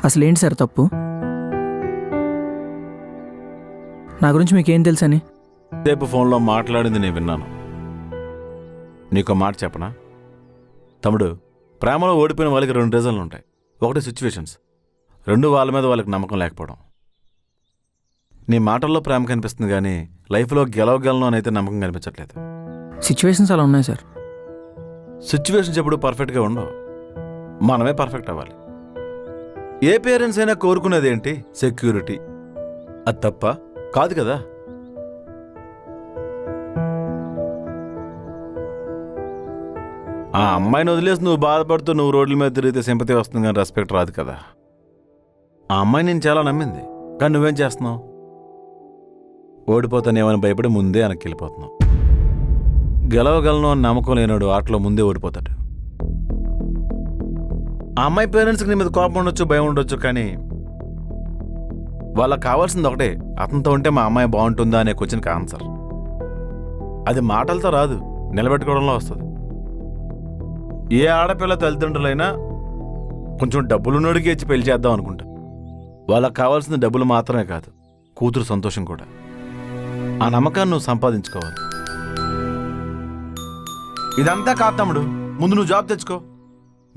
అసలు ఏంటి సార్ తప్పు? నా గురించి మీకేం తెలుసని? రేపు ఫోన్లో మాట్లాడింది నేను విన్నాను. నీకో మాట చెప్పనా తమ్ముడు? ప్రేమలో ఓడిపోయిన వాళ్ళకి 2 రీజన్లు ఉంటాయి. ఒకటి సిచ్యువేషన్స్, 2 వాళ్ళ మీద వాళ్ళకి నమ్మకం లేకపోవడం. నీ మాటల్లో ప్రేమ కనిపిస్తుంది కానీ లైఫ్లో గెలవగలను అని అయితే నమ్మకం కనిపించట్లేదు. సిచ్యువేషన్స్ అలా ఉన్నాయి సార్. సిచ్యువేషన్స్ ఎప్పుడు పర్ఫెక్ట్గా ఉండవు, మనమే పర్ఫెక్ట్ అవ్వాలి. ఏ పేరెంట్స్ అయినా కోరుకునేది ఏంటి? సెక్యూరిటీ. అది తప్ప కాదు కదా. ఆ అమ్మాయిని వదిలేసి నువ్వు బాధపడుతూ నువ్వు రోడ్ల మీద తిరిగితే సింపతి వస్తుంది కానీ రెస్పెక్ట్ రాదు కదా. ఆ అమ్మాయి నేను చాలా నమ్మింది, కానీ నువ్వేం చేస్తున్నావు? ఓడిపోతానేమని భయపడి ముందే వెనక్కి వెళ్ళిపోతున్నావు. గెలవగలను అని నమ్మకం లేనాడు ఆటలో ముందే ఓడిపోతాడు. ఆ అమ్మాయి పేరెంట్స్కి నీ మీద కోపం ఉండొచ్చు, భయం ఉండొచ్చు, కానీ వాళ్ళకి కావాల్సింది ఒకటే, అతనితో ఉంటే మా అమ్మాయి బాగుంటుందా అనే క్వశ్చన్కి ఆన్సర్. అది మాటలతో రాదు, నిలబెట్టుకోవడంలో వస్తుంది. ఏ ఆడపిల్ల తల్లిదండ్రులైనా కొంచెం డబ్బులున్నోడికి ఇచ్చి పెళ్లి చేద్దాం అనుకుంటా. వాళ్ళకి కావాల్సిన డబ్బులు మాత్రమే కాదు, కూతురు సంతోషం కూడా. ఆ నమ్మకాన్ని నువ్వు సంపాదించుకోవాలి. ఇదంతా కాదు తమ్ముడు, ముందు నువ్వు జాబ్ తెచ్చుకో.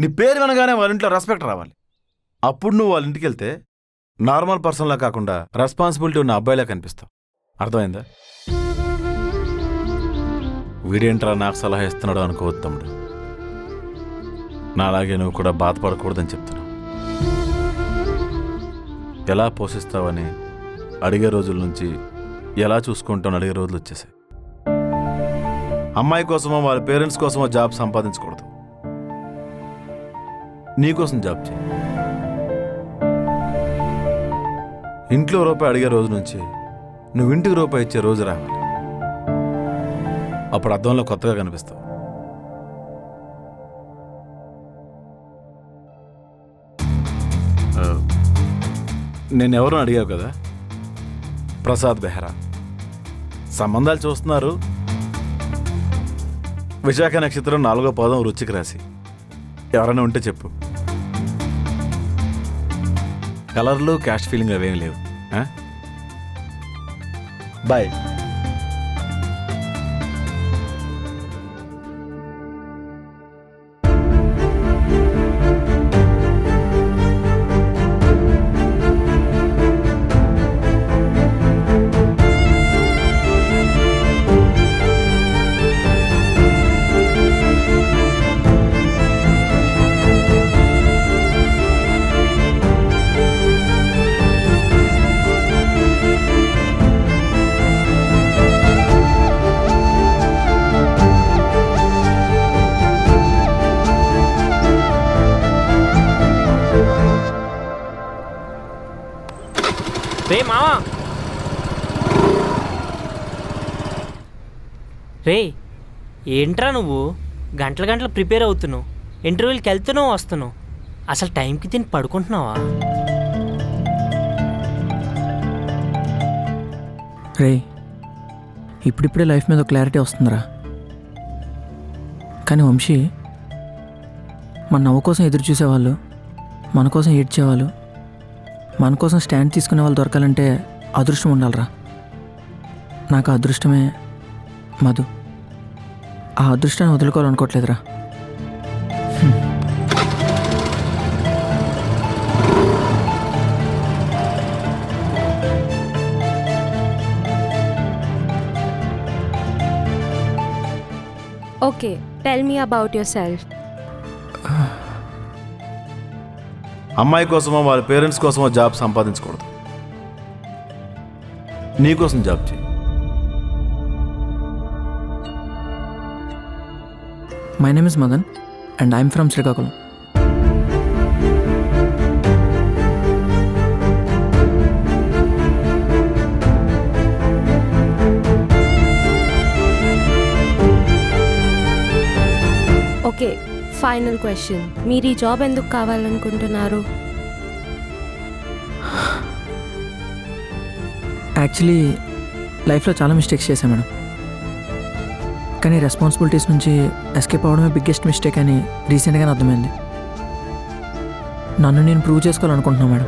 నీ పేరు వినగానే వాళ్ళ ఇంట్లో రెస్పెక్ట్ రావాలి. అప్పుడు నువ్వు వాళ్ళ ఇంటికి వెళ్తే నార్మల్ పర్సన్లా కాకుండా రెస్పాన్సిబిలిటీ ఉన్న అబ్బాయిలా కనిపిస్తావు. అర్థమైందా? వీడేంట్రా నాకు సలహా ఇస్తున్నాడు అనుకోవద్దు తమ్ముడు. నాలాగే నువ్వు కూడా బాధపడకూడదని చెప్తున్నావు. ఎలా పోషిస్తావని అడిగే రోజుల నుంచి ఎలా చూసుకుంటావు అడిగే రోజులు వచ్చేసాయి. అమ్మాయి కోసమో వాళ్ళ పేరెంట్స్ కోసమో జాబ్ సంపాదించకూడదు, నీకోసం జాబ్ చేయి. ఇంట్లో రూపాయి అడిగే రోజు నుంచి నువ్వు ఇంటికి రూపాయి ఇచ్చే రోజు రావాలి. అప్పుడు అద్దంలో కొత్తగా కనిపిస్తావు. నేనెవరూ అడిగావు కదా, ప్రసాద్ బెహ్రా. సంబంధాలు చూస్తున్నారు. విశాఖ నక్షత్రం 4వ పాదం వృశ్చిక రాశి. ఎవరైనా ఉంటే చెప్పు. కలర్లు క్యాస్ట్ ఫీలింగ్ అవేం లేవు. బాయ్. రే మావా, రే ఏంట్రా నువ్వు గంటల గంటలు ప్రిపేర్ అవుతున్నావు, ఇంటర్వ్యూకి వెళ్తున్నావు వస్తున్నావు, అసలు టైంకి తిని పడుకుంటున్నావా? రే ఇప్పుడిప్పుడే లైఫ్ మీద క్లారిటీ వస్తుందిరా. కానీ వంశీ, మన నవ్వు కోసం ఎదురు చూసేవాళ్ళు, మన కోసం ఏడ్చేవాళ్ళు, మన కోసం స్టాండ్ తీసుకునే వాళ్ళు దొరకాలంటే అదృష్టం ఉండాలిరా. నాకు అదృష్టమే మధు. ఆ అదృష్టాన్ని వదులుకోవాలనుకోవట్లేదురా. Okay, tell me about yourself. అమ్మాయి కోసమో వాళ్ళ పేరెంట్స్ కోసమో జాబ్ సంపాదించకూడదు, నీకోసం జాబ్ చేయి. My name is Madan and I'm from Srikakulam. Okay, final question. మీరు ఈ జాబ్ ఎందుకు కావాలనుకుంటున్నారు? యాక్చువల్లీ లైఫ్లో చాలా మిస్టేక్స్ చేశాను మేడం. కానీ రెస్పాన్సిబిలిటీస్ నుంచి ఎస్కేప్ అవ్వడమే బిగ్గెస్ట్ మిస్టేక్ అని రీసెంట్గానే అర్థమైంది. నన్ను నేను ప్రూవ్ చేసుకోవాలనుకుంటున్నా మేడం.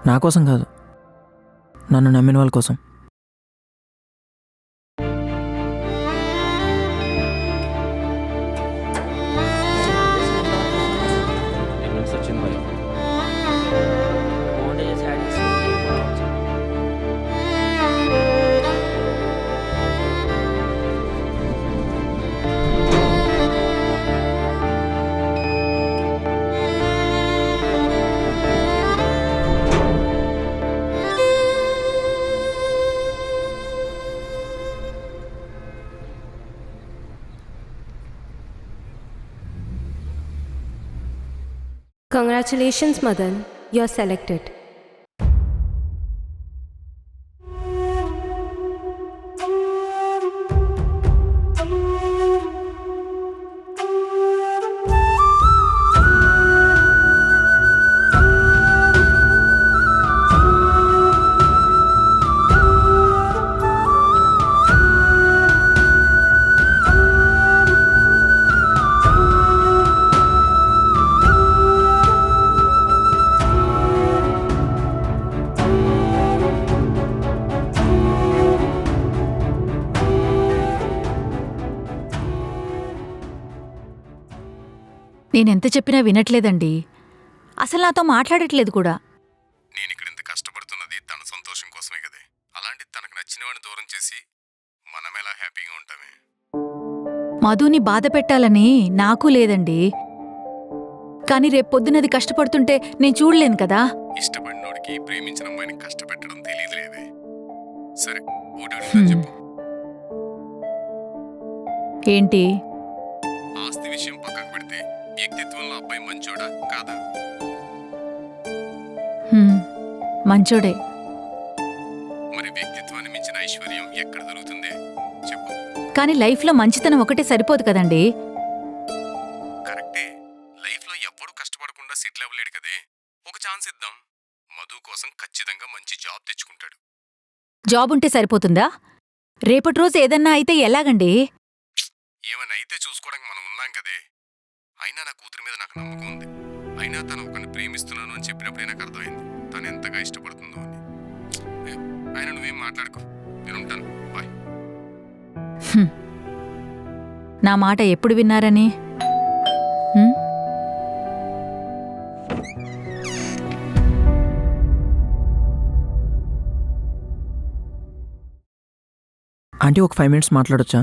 నా కోసం కాదు, నన్ను నమ్మిన వాళ్ళ కోసం. Congratulations, Madan. You're selected. నేనెంత చెప్పినా వినట్లేదండి. అసలు నాతో మాట్లాడట్లేదు కూడా. నేను ఇక్కడ ఇంత కష్టపడుతున్నది తన సంతోషం కోసమే కదే. అలాంటిది తనకు నచ్చిన వాడిని దూరం చేసి మనం ఎలా హ్యాపీగా ఉంటామే. మధుని బాధ పెట్టాలని నాకు లేదండి. కాని రేపొద్దునది కష్టపడుతుంటే నేను చూడలేను కదా. ఇష్టపడినోడికి ప్రేమించిన అమ్మాయిని కష్టపెట్టడం తెలియదులేవే. సరే హ్మ్. చెప్పు. ఏంటి? ఆస్తి విషయం పక్కకు పెడితే వ్యక్తిత్వంలో అబ్బాయి మంచోడా కాదా? మంచోడే. మరి వ్యక్తిత్వాన్ని మించిన ఐశ్వర్యం ఎక్కడ దొరుకుతుంది చెప్పు. కాని లైఫ్లో మంచితనం ఒకటే సరిపోదు కదండి. కరెక్టే. లైఫ్లో ఎవ్వడూ కష్టపడకుండా సెటిల్ అవ్వలేడు కదే. ఒక ఛాన్స్ ఇద్దాం. మధు కోసం ఖచ్చితంగా మంచి జాబ్ తెచ్చుకుంటాడు. జాబ్ ఉంటే సరిపోతుందా? రేపటి రోజు ఏదన్నా అయితే ఎలాగండి? ఏమైనా అయితే చూసుకోవడానికి మనం ఉన్నాం కదే. అయినా నా కూతురి మీద నాకు నమ్మకం ఉంది. అయినా తను ఒకరిని ప్రేమిస్తున్నాను అని చెప్పినప్పుడే నాకు అర్థమైంది తను ఎంతగా ఇష్టపడుతుందో అని. అయినా నువ్వేం మాట్లాడుకో, నేను ఉంటాను. బాయ్. నా మాట ఎప్పుడు విన్నారని? ఆంటీ, ఒక 5 minutes మాట్లాడొచ్చా?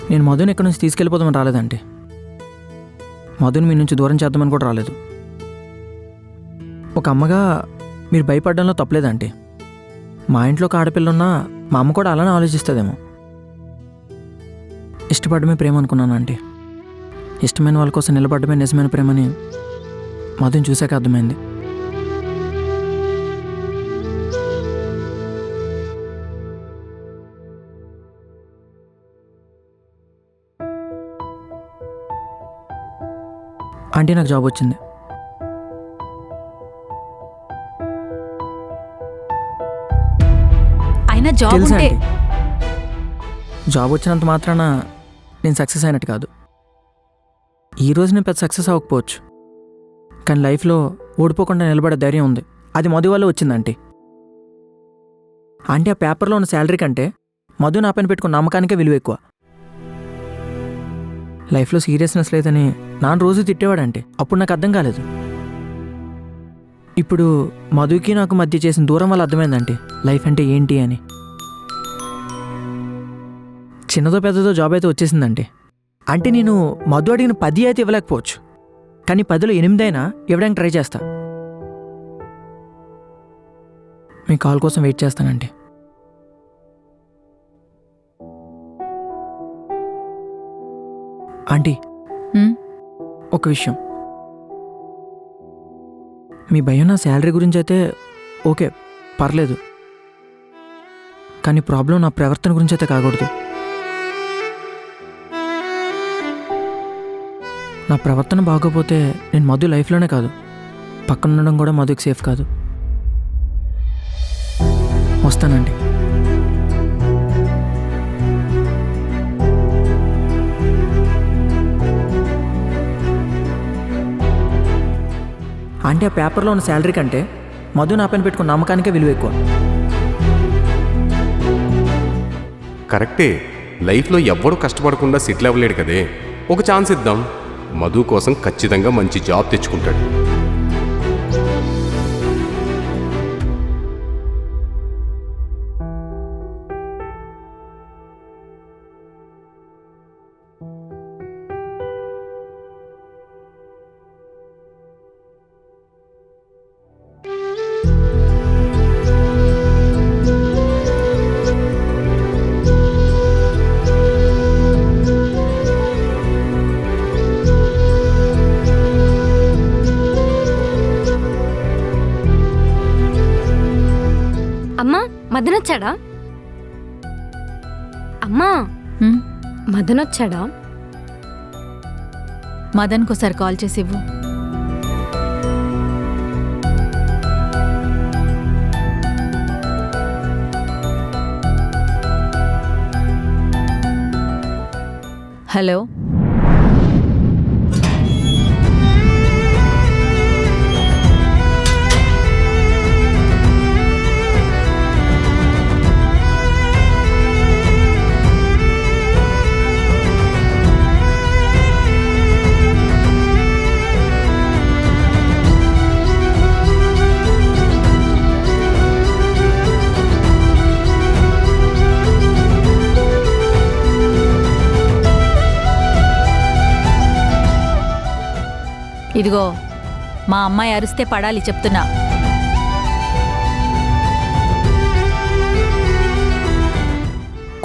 నేను మధుని ఎక్కడి నుంచి తీసుకెళ్ళిపోదామని రాలేదంటే, మధుని మీ నుంచి దూరం చేద్దామని కూడా రాలేదు. ఒక అమ్మగా మీరు భయపడడంలో తప్పలేదంటే, మా ఇంట్లో ఒక ఆడపిల్లున్నా మా అమ్మ కూడా అలానే ఆలోచిస్తుందేమో. ఇష్టపడమే ప్రేమ అనుకున్నాను అంటే, ఇష్టమైన వాళ్ళ కోసం నిలబడమే నిజమైన ప్రేమని మధుని చూశాక అర్థమైంది. ఆంటీ, నాకు జాబ్ వచ్చింది. అయినా జాబ్ తెలుసా ఉంటే ఆంటీ, జాబ్ వచ్చినంత మాత్రాన నేను సక్సెస్ అయినట్టు కాదు. ఈరోజు నేను పెద్ద సక్సెస్ అవ్వకపోవచ్చు, కానీ లైఫ్లో ఓడిపోకుండా నిలబడే ధైర్యం ఉంది. అది మధు వల్ల వచ్చింది ఆంటీ. ఆంటీ, ఆ పేపర్లో ఉన్న శాలరీ కంటే మధు నా పైన పెట్టుకున్న నమ్మకానికే విలువ ఎక్కువ. లైఫ్లో సీరియస్నెస్ లేదని నాన్న రోజు తిట్టేవాడంటే అప్పుడు నాకు అర్థం కాలేదు. ఇప్పుడు మధుకి నాకు మధ్య చేసిన దూరం వల్ల అర్థమైందంటే లైఫ్ అంటే ఏంటి అని. చిన్నదో పెద్దదో జాబ్ అయితే వచ్చేసిందంటే, అంటే నేను మధు అడిగిన 10 అయితే ఇవ్వలేకపోవచ్చు, కానీ 10లో 8 అయినా ఇవ్వడానికి ట్రై చేస్తా. మీ కాల్ కోసం వెయిట్ చేస్తానంటే. ఆంటీ, ఒక విషయం. మీ భయం నా శాలరీ గురించి అయితే ఓకే, పర్లేదు, కానీ ప్రాబ్లం నా ప్రవర్తన గురించి అయితే కాకూడదు. నా ప్రవర్తన బాగోపోతే నేను మధు లైఫ్లోనే కాదు, పక్కన ఉండడం కూడా మధుకి సేఫ్ కాదు. వస్తానండి. అంటే ఆ పేపర్లో ఉన్న శాలరీ కంటే మధు నా పైన పెట్టుకున్న నమ్మకానికే విలువ ఎక్కువ. కరెక్టే, లైఫ్లో ఎవ్వడూ కష్టపడకుండా సెటిల్ అవ్వలేడు కదే. ఒక ఛాన్స్ ఇద్దాం, మధు కోసం ఖచ్చితంగా మంచి జాబ్ తెచ్చుకుంటాడు. అమ్మా మదన్ వచ్చాడా? అమ్మా హ్మ్? మదన్ వచ్చాడా? మదన్కి ఒకసారి కాల్ చేసి ఇవ్వు. హలో, ఇదిగో మా అమ్మాయి అరిస్తే పడాలి చెప్తున్నా.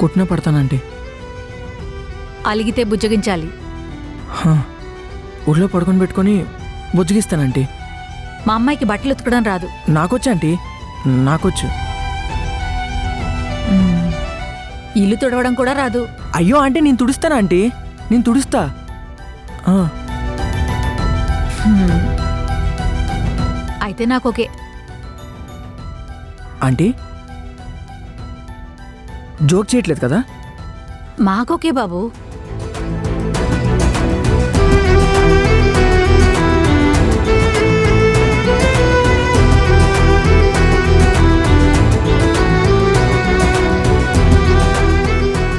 కొట్టిన పడతానంటే అలిగితే బుజ్జగించాలి. ఊళ్ళో పడుకొని పెట్టుకొని బుజ్జగిస్తానంటీ. మా అమ్మాయికి బట్టలు ఉతకడం రాదు. నాకొచ్చు ఆంటీ, నాకొచ్చు. ఇల్లు తుడవడం కూడా రాదు. అయ్యో ఆంటీ, నేను తుడుస్తానా ఆంటీ, నేను తుడుస్తా. అయితే నాకోకే. ఆంటీ జోక్ చేయట్లేదు కదా? మాకోకే బాబు.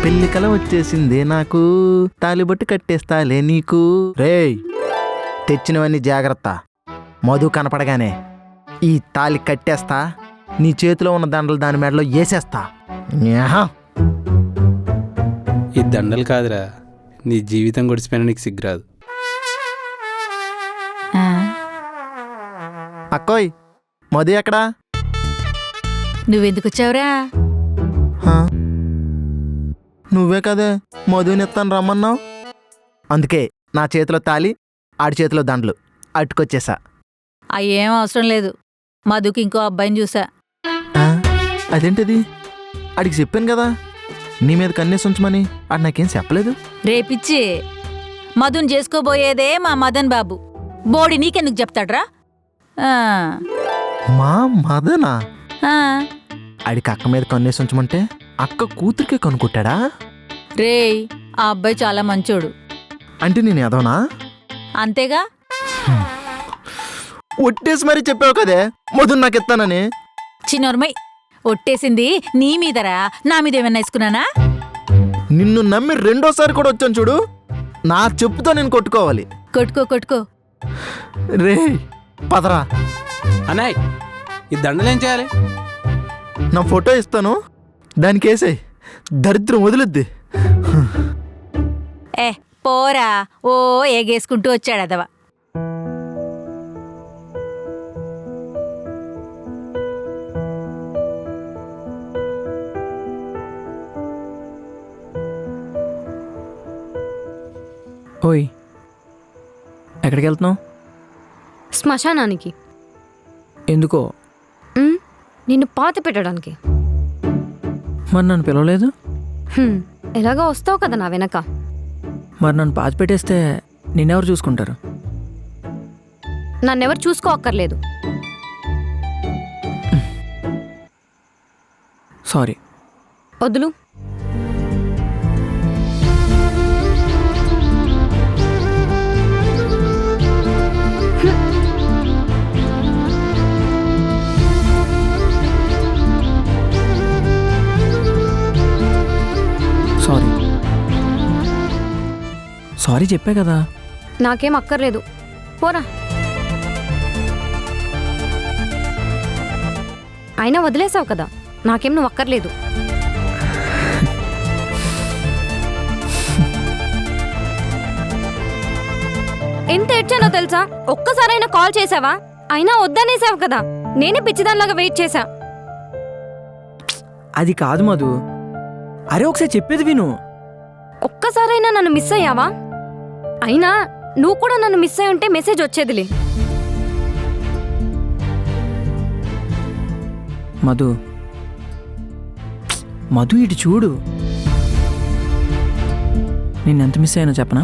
పెళ్లి కల వచ్చేసిందే నాకు, తాలిబొట్టు కట్టేస్తాలే నీకు. రేయ్, తెచ్చినవన్నీ జాగ్రత్త. మధు కనపడగానే ఈ తాలి కట్టేస్తా, నీ చేతిలో ఉన్న దండలు దాని మెడలో వేసేస్తా. న్యాహా. ఈ దండలు కాదురా, నీ జీవితం గడిచిపోయినా నీకు సిగ్గురాదు. ఆ, అక్కోయ్, మధు ఎక్కడా? నువ్వెందుకు వచ్చావురా? హా? నువ్వే కదే మధునిస్తాను రమ్మన్నావు. అందుకే నా చేతిలో తాలి, ఆడి చేతిలో దండలు అట్టుకొచ్చేసా. అయ్యేం అవసరం లేదు. మధుకి ఇంకో అబ్బాయిని చూసా. ఆ? అదేంటిది? ఆడికి చెప్పాను కదా నీ మీద కన్నేసి ఉంచమని, ఆడు నాకేం చెప్పలేదు. రేపిచ్చి మధుని చేసుకోబోయేదే మా మదన్ బాబు. బోడి నీకెందుకు చెప్తాడ్రా? ఆ, మా మదనా? ఆ. ఆడికి అక్క మీద కన్నేసి ఉంచమంటే అక్క కూతురికే కనుక్కుంటాడా? రేయ్, ఆ అబ్బాయి చాలా మంచోడు. అంటే నేను ఎదవనా? అంతేగా. ఒట్టేసి మరీ చెప్పావు కదే మధుని నాకు ఇస్తానని. చిన్నోర్మై, ఒట్టేసింది నీ మీదరా, నా మీద ఏమన్నా వేసుకున్నానా? నిన్ను నమ్మి రెండోసారి కూడా వచ్చాను చూడు, నా చెప్పుతో నేను కొట్టుకోవాలి. కొట్టుకో కొట్టుకో. రే పదరా. అన్నాయ్, ఈ దండలు ఏం చేయాలి? నా ఫోటో ఇస్తాను, దానికి వేసే దరిద్రం వదిలిద్ది. ఏ పోరా, ఓ ఏగేసుకుంటూ వచ్చాడు అదవా. ఓయ్, ఎక్కడికి వెళ్తున్నావు? శ్మశానానికి. ఎందుకో? నిన్ను పాత పెట్టడానికి. మరి నన్ను పిలవలేదు? ఎలాగో వస్తావు కదా నా వెనక. మరి నన్ను పాతి పెట్టేస్తే నిన్నెవరు చూసుకుంటారు? నన్నెవరు చూసుకోక్కర్లేదు. సారీ. వదులు. సారీ చెప్పా కదా. నాకేం అక్కర్లేదు, పోరా. అయినా వదిలేసావు కదా, నాకేం నువ్వు అక్కర్లేదు. ఎంత ఏడ్చానో తెలుసా? ఒక్కసారైనా కాల్ చేసావా? అయినా వద్దనేసావు కదా, నేనే పిచ్చిదానిలాగా వెయిట్ చేశా. అది కాదు మధు. అరే ఒకసారి చెప్పేది విను. ఒక్కసారైనా నన్ను మిస్ అయ్యావా? అయినా నువ్వు కూడా నన్ను మిస్ అయి ఉంటే మెసేజ్ వచ్చేదిలే. మధు, మధు ఇటు చూడు. నిన్నెంత మిస్ అయ్యానో చెప్పనా?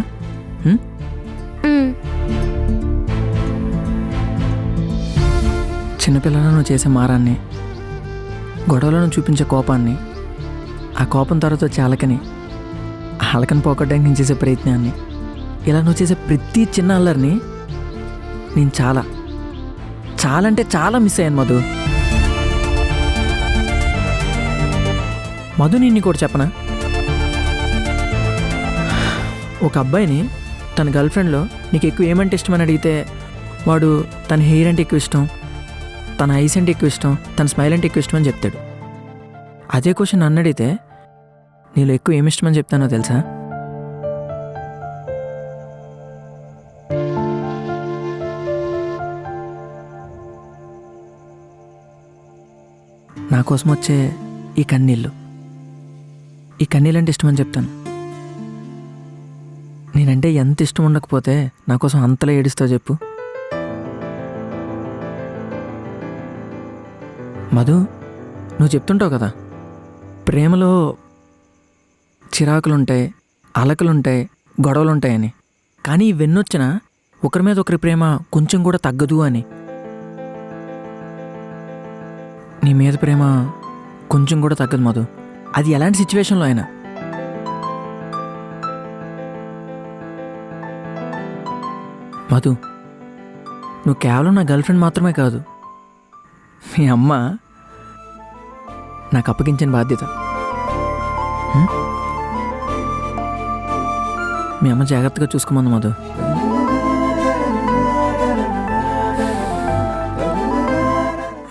చిన్నపిల్లలను చేసే మారాన్ని, గొడవలను చూపించే కోపాన్ని, ఆ కోపం తర్వాత వచ్చే అలకని, ఆ అలకని పోగొట్టడానికి నేను చేసే ప్రయత్నాన్ని, ఇలా నువ్వు చేసే ప్రతి చిన్న అల్లరిని నేను చాలా చాలా అంటే చాలా మిస్ అయ్యాను మధు. మధు నేను నీకు ఒకటి చెప్పనా? ఒక అబ్బాయిని తన గర్ల్ ఫ్రెండ్లో నీకు ఎక్కువ ఏమంటే ఇష్టమని అడిగితే వాడు తన హెయిర్ అంటే ఎక్కువ ఇష్టం, తన ఐస్ అంటే ఎక్కువ ఇష్టం, తన స్మైల్ అంటే ఎక్కువ ఇష్టం అని చెప్తాడు. అదే క్వశ్చన్ నన్ను అడిగితే నీలో ఎక్కువ ఏమి ఇష్టమని చెప్తానో తెలుసా? నా కోసం వచ్చే ఈ కన్నీళ్ళు అంటే ఇష్టమని చెప్తాను. నేనంటే ఎంత ఇష్టం ఉండకపోతే నా కోసం అంతలా ఏడుస్తావు చెప్పు. మధు, నువ్వు చెప్తుంటావు కదా, ప్రేమలో చిరాకులుంటాయి, అలకలుంటాయి, గొడవలుంటాయని. కానీ ఇవన్నొచ్చినా ఒకరి మీద ఒకరి ప్రేమ కొంచెం కూడా తగ్గదు అని. నీ మీద ప్రేమ కొంచెం కూడా తగ్గదు మధు, అది ఎలాంటి సిచ్యువేషన్లో అయినా. మధు, నువ్వు కేవలం నా గర్ల్ ఫ్రెండ్ మాత్రమే కాదు, మీ అమ్మ నాకు అప్పగించిన బాధ్యత. మీ అమ్మ జాగ్రత్తగా చూసుకోమంది మధు.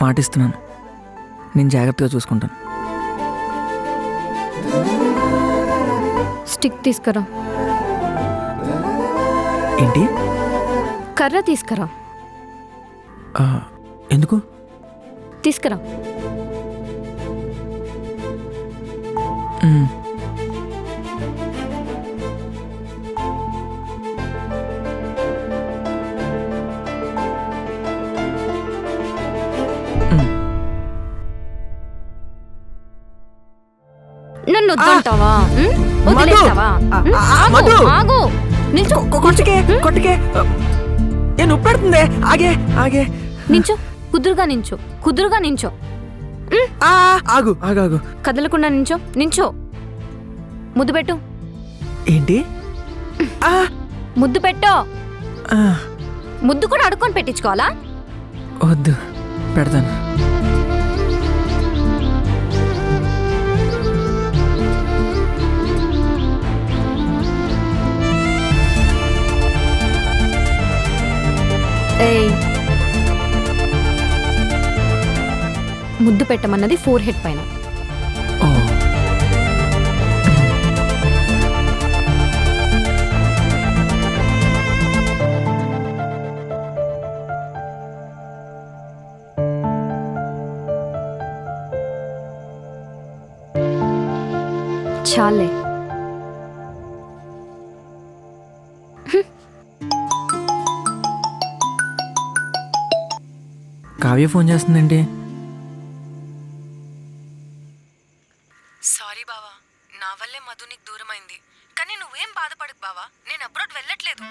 మాటిస్తున్నాను, నేను జాగ్రత్తగా చూసుకుంటాను. స్టిక్ తీసుకురా. ఏంటి? కర్ర తీసుకురా. ఎందుకు? తీసుకురా. నన్ను వద్దంటావా? వదిలేస్తావా? ఆగు, ఆగు, నిల్చో. కొట్టుకే ఏ నొప్పి పెడుతుంది. ఆగే ఆగే నించో, కుదురుగా నించో, కుదురుగా నించో. ఆగు ఆగు ఆగు. కదలకుండా నించో, నించో. ముద్దు పెట్టు. ఏంటి? ముద్దు పెట్టో. ముద్దు కూడా అడుక్కొని పెట్టించుకోవాలా? వద్దు, పెడతాను. ముద్దు పెట్టమన్నది ఫోర్ హెడ్ పైన. చాలే. కావ్య ఫోన్ చేస్తుందండి. సారీ బావా, నా వల్లే మధు నీకు దూరమైంది. కానీ నువ్వేం బాధపడకు బావా, నేను అబ్రాడ్ వెళ్ళట్లేదు.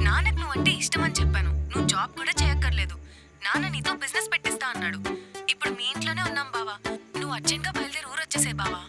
నాన్నకు నువ్వంటే ఇష్టమని చెప్పాను. నువ్వు జాబ్ కూడా చేయక్కర్లేదు. నాన్న నీతో బిజినెస్ పెట్టిస్తా అన్నాడు. ఇప్పుడు మీ ఇంట్లోనే ఉన్నాం బావా. నువ్వు అర్జెంట్గా బయలుదేరి ఊరు వచ్చేసే బావా.